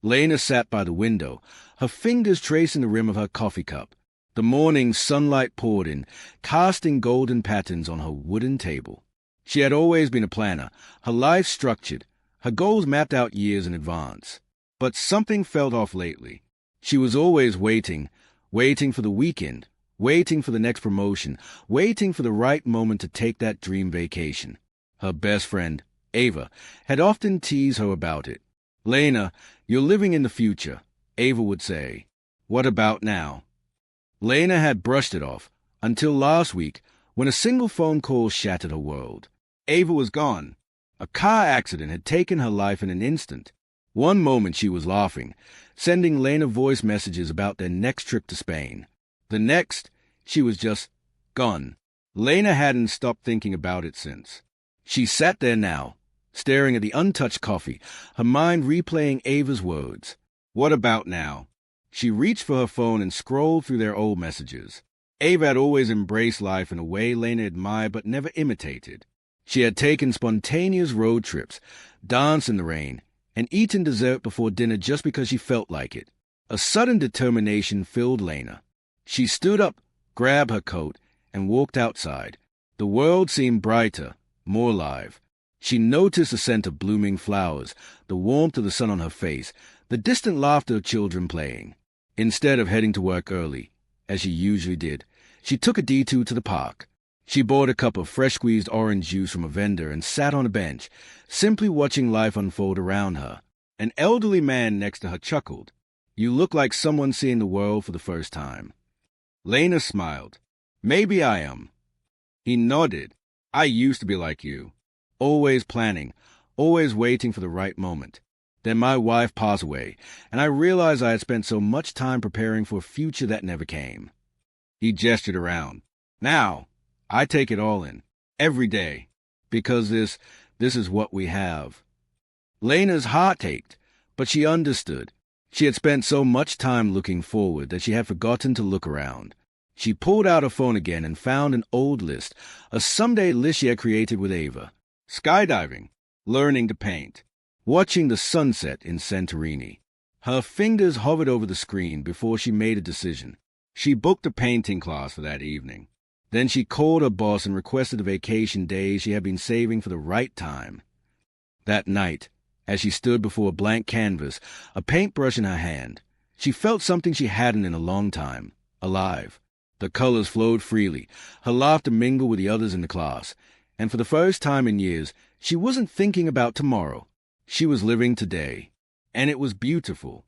Lena sat by the window, her fingers tracing the rim of her coffee cup. The morning sunlight poured in, casting golden patterns on her wooden table. She had always been a planner, her life structured, her goals mapped out years in advance. But something felt off lately. She was always waiting for the weekend, waiting for the next promotion, waiting for the right moment to take that dream vacation. Her best friend, Ava, had often teased her about it. "Lena, you're living in the future," Ava would say. "What about now?" Lena had brushed it off, until last week, when a single phone call shattered her world. Ava was gone. A car accident had taken her life in an instant. One moment she was laughing, sending Lena voice messages about their next trip to Spain. The next, she was just gone. Lena hadn't stopped thinking about it since. She sat there now, staring at the untouched coffee, her mind replaying Ava's words. What about now? She reached for her phone and scrolled through their old messages. Ava had always embraced life in a way Lena admired but never imitated. She had taken spontaneous road trips, danced in the rain, and eaten dessert before dinner just because she felt like it. A sudden determination filled Lena. She stood up, grabbed her coat, and walked outside. The world seemed brighter, more alive. She noticed the scent of blooming flowers, the warmth of the sun on her face, the distant laughter of children playing. Instead of heading to work early, as she usually did, she took a detour to the park. She bought a cup of fresh-squeezed orange juice from a vendor and sat on a bench, simply watching life unfold around her. An elderly man next to her chuckled. "You look like someone seeing the world for the first time." Lena smiled. "Maybe I am." He nodded. "I used to be like you. Always planning, always waiting for the right moment. Then my wife passed away, and I realized I had spent so much time preparing for a future that never came." He gestured around. "Now, I take it all in, every day, because this is what we have." Lena's heart ached, but she understood. She had spent so much time looking forward that she had forgotten to look around. She pulled out her phone again and found an old list, a someday list she had created with Ava. Skydiving, learning to paint, watching the sunset in Santorini. Her fingers hovered over the screen before she made a decision. She booked a painting class for that evening. Then she called her boss and requested the vacation days she had been saving for the right time. That night, as she stood before a blank canvas, a paintbrush in her hand, she felt something she hadn't in a long time, alive. The colors flowed freely, her laughter mingled with the others in the class, and for the first time in years, she wasn't thinking about tomorrow. She was living today, and it was beautiful.